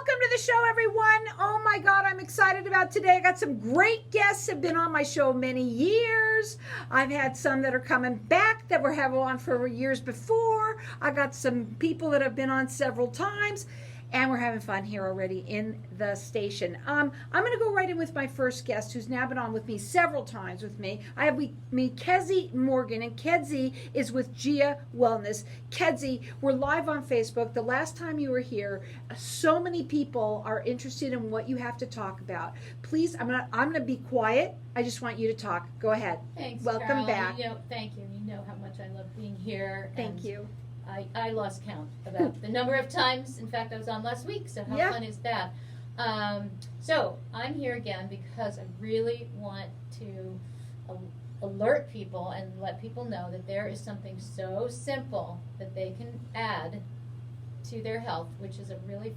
Welcome to the show, everyone. Oh my God, I'm excited about today. I got some great guests have been on my show many years. I've had some that are coming back that were having on for years before. I got some people that have been on several times. And we're having fun here already in the station. I'm going to go right in with my first guest, who's now been on with me several times with me. I have me Kedzi Morgan, and Kedzi is with Gia Wellness. Kedzi, we're live on Facebook. The last time you were here, so many people are interested in what you have to talk about. Please, I'm gonna be quiet. I just want you to talk. Go ahead. Thanks, Welcome Carol. back. Thank you. You know how much I love being here. Thank you. I lost count about the number of times. In fact, I was on last week, so how fun is that? So I'm here again because I really want to alert people and let people know that there is something so simple that they can add to their health, which is a really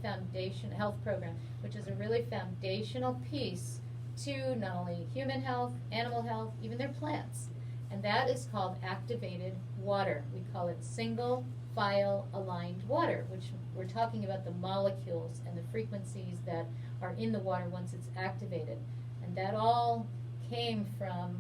health program, which is a really foundational piece to not only human health, animal health, even their plants. And that is called activated water. We call it single file aligned water, which we're talking about the molecules and the frequencies that are in the water once it's activated. And that all came from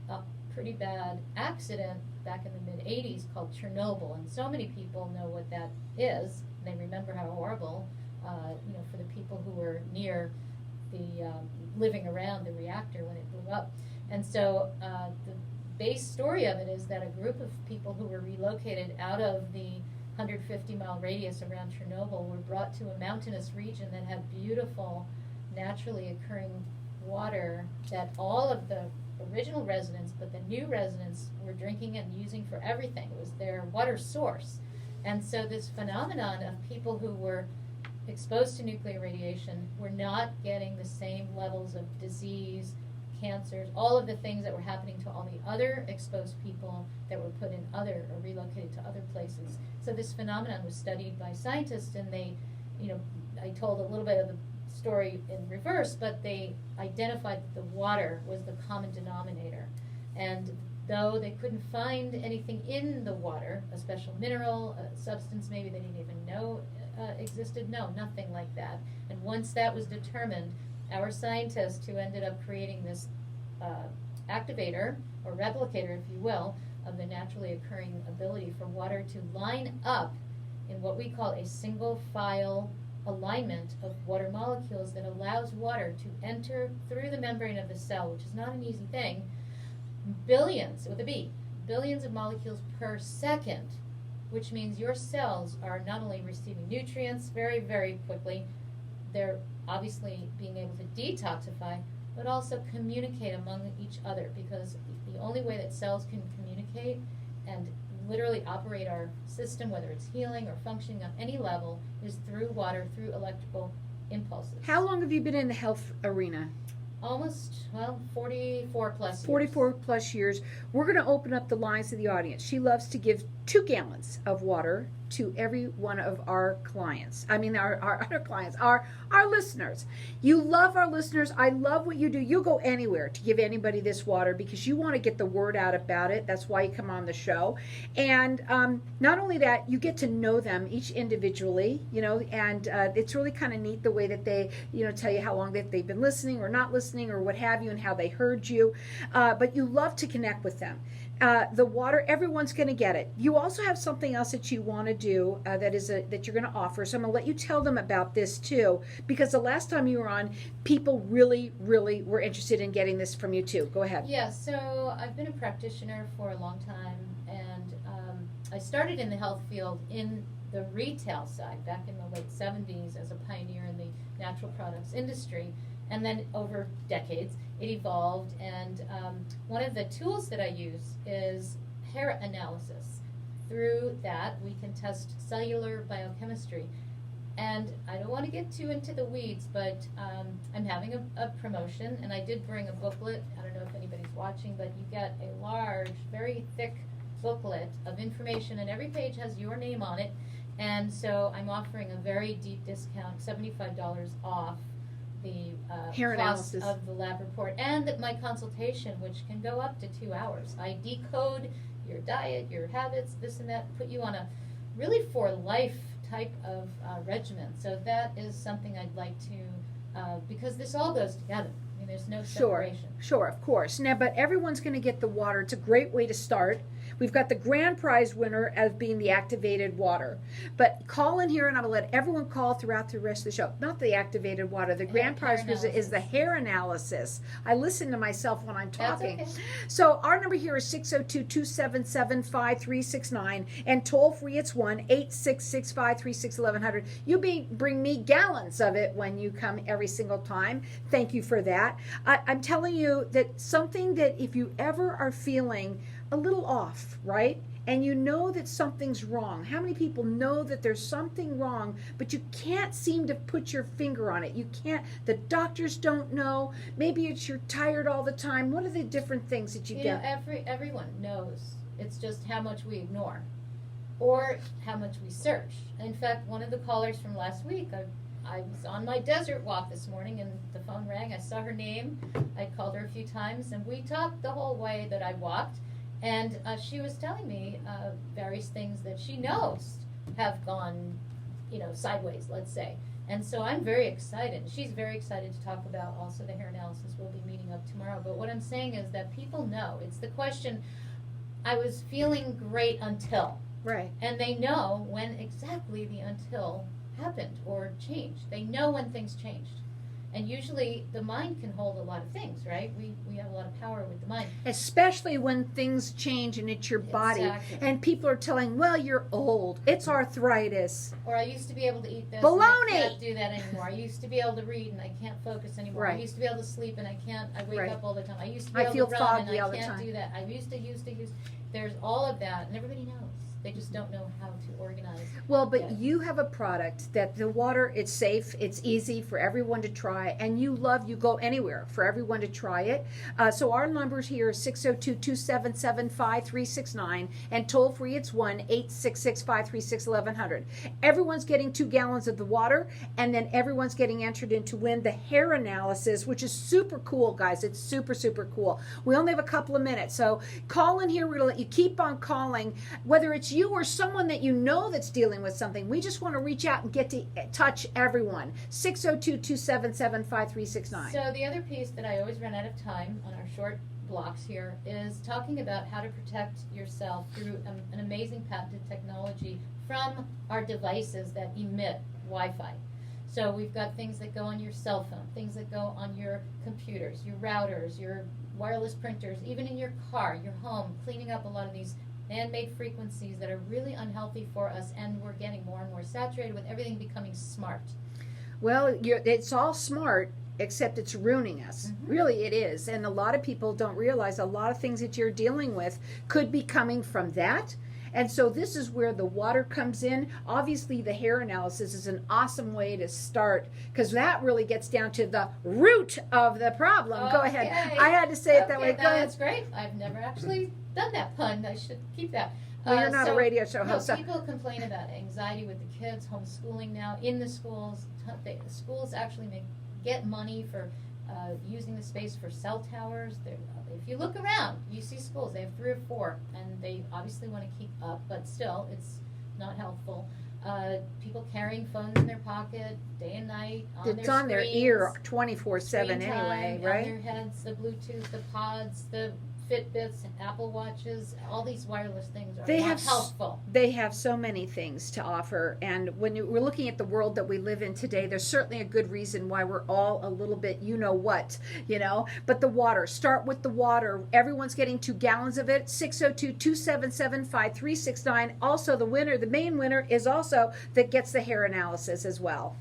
a pretty bad accident back in the mid-'80s called Chernobyl. And so many people know what that is. They remember how horrible, for the people who were near the living around the reactor when it blew up. And so the base story of it is that a group of people who were relocated out of the 150-mile radius around Chernobyl were brought to a mountainous region that had beautiful, naturally occurring water that all of the original residents, but the new residents, were drinking and using for everything. It was their water source. And so this phenomenon of people who were exposed to nuclear radiation were not getting the same levels of disease, cancers, all of the things that were happening to all the other exposed people that were put in or relocated to other places. So this phenomenon was studied by scientists, and they, I told a little bit of the story in reverse, but they identified that the water was the common denominator. And though they couldn't find anything in the water, a special mineral, a substance maybe they didn't even know existed, nothing like that. And once that was determined, our scientist who ended up creating this activator, or replicator, if you will, of the naturally occurring ability for water to line up in what we call a single file alignment of water molecules that allows water to enter through the membrane of the cell, which is not an easy thing, billions, with a B, billions of molecules per second, which means your cells are not only receiving nutrients very, very quickly, they're obviously being able to detoxify, but also communicate among each other, because the only way that cells can communicate and literally operate our system, whether it's healing or functioning on any level, is through water, through electrical impulses. How long have you been in the health arena? Almost, 44 plus years. 44 plus years. We're going to open up the lines to the audience. She loves to give 2 gallons of water to every one of our clients. I mean, our clients, our listeners. You love our listeners. I love what you do. You'll go anywhere to give anybody this water because you want to get the word out about it. That's why you come on the show. And not only that, you get to know them each individually, and it's really kind of neat the way that they, tell you how long that they've been listening or not listening or what have you and how they heard you. But you love to connect with them. The water, everyone's going to get it. You also have something else that you want to do that you're going to offer. So I'm going to let you tell them about this too, because the last time you were on, people really, really were interested in getting this from you too. Go ahead. Yeah, so I've been a practitioner for a long time, and I started in the health field in the retail side back in the late 70s as a pioneer in the natural products industry. And then over decades, it evolved, and one of the tools that I use is hair analysis. Through that, we can test cellular biochemistry. And I don't want to get too into the weeds, but I'm having a promotion, and I did bring a booklet. I don't know if anybody's watching, but you get a large, very thick booklet of information, and every page has your name on it. And so I'm offering a very deep discount, $75 off the cost of the lab report and my consultation, which can go up to 2 hours. I decode your diet, your habits, this and that, put you on a really for life type of regimen. So that is something I'd like to, because this all goes together. I mean, there's no separation. Sure, of course. Now, but everyone's going to get the water. It's a great way to start. We've got the grand prize winner as being the activated water. But call in here, and I'm going to let everyone call throughout the rest of the show. Not the activated water. The grand prize is the hair analysis. I listen to myself when I'm talking. That's okay. So our number here is 602-277-5369, and toll free it's 1-866-536-1100. You bring me gallons of it when you come every single time. Thank you for that. I'm telling you that something that if you ever are feeling a little off, right? And you know that something's wrong. How many people know that there's something wrong, but you can't seem to put your finger on it? You can't, the doctors don't know. Maybe it's you're tired all the time. What are the different things that you get? Know, everyone knows. It's just how much we ignore or how much we search. In fact, one of the callers from last week, I was on my desert walk this morning and the phone rang. I saw her name. I called her a few times and we talked the whole way that I walked. And she was telling me various things that she knows have gone, sideways, let's say. And so I'm very excited. She's very excited to talk about also the hair analysis. We'll be meeting up tomorrow. But what I'm saying is that people know. It's the question, I was feeling great until. Right. And they know when exactly the until happened or changed. They know when things changed. And usually the mind can hold a lot of things, right? We have a lot of power with the mind. Especially when things change and it's your body. Exactly. And people are telling, well, you're old. It's arthritis. Or I used to be able to eat this. Baloney! And I can't do that anymore. I used to be able to read and I can't focus anymore. Right. I used to be able to sleep and I can't. I wake Right. up all the time. I used to be I able feel to run foggy and all I the can't time. do that. I used to. There's all of that and everybody knows. They just don't know how to organize. Well, but you have a product that the water, it's safe, it's easy for everyone to try, and you go anywhere for everyone to try it. So our numbers here is 602-277-5369, and toll free it's 1-866-536-1100. Everyone's getting 2 gallons of the water, and then everyone's getting entered in to win the hair analysis, which is super cool, guys. It's super, super cool. We only have a couple of minutes, so call in here. We're going to let you keep on calling, whether it's you or someone that you know that's dealing with something. We just want to reach out and get to touch everyone. 602-277-5369. So the other piece that I always run out of time on our short blocks here is talking about how to protect yourself through an amazing patented technology from our devices that emit Wi-Fi. So we've got things that go on your cell phone, things that go on your computers, your routers, your wireless printers, even in your car, your home, cleaning up a lot of these man-made frequencies that are really unhealthy for us, and we're getting more and more saturated with everything becoming smart. Well, it's all smart, except it's ruining us. Mm-hmm. Really, it is. And a lot of people don't realize a lot of things that you're dealing with could be coming from that. And so this is where the water comes in. Obviously, the hair analysis is an awesome way to start, because that really gets down to the root of the problem. Okay. Go ahead. I had to say it that way. Go ahead. That's great. I've never actually done that pun. I should keep that. Well, you're not a radio show host. No, people complain about anxiety with the kids, homeschooling now in the schools. The schools actually get money for using the space for cell towers. If you look around, you see schools. They have 3 or 4, and they obviously want to keep up, but still, it's not helpful. People carrying phones in their pocket day and night It's on their ear 24/7 screen anyway, time, right? On their heads, the Bluetooth, the pods, the Fitbits, Apple Watches, all these wireless things are not helpful. They have so many things to offer, and when we're looking at the world that we live in today, there's certainly a good reason why we're all a little bit but the water, start with the water. Everyone's getting 2 gallons of it. 602-277-5369. Also the main winner is also that gets the hair analysis as well.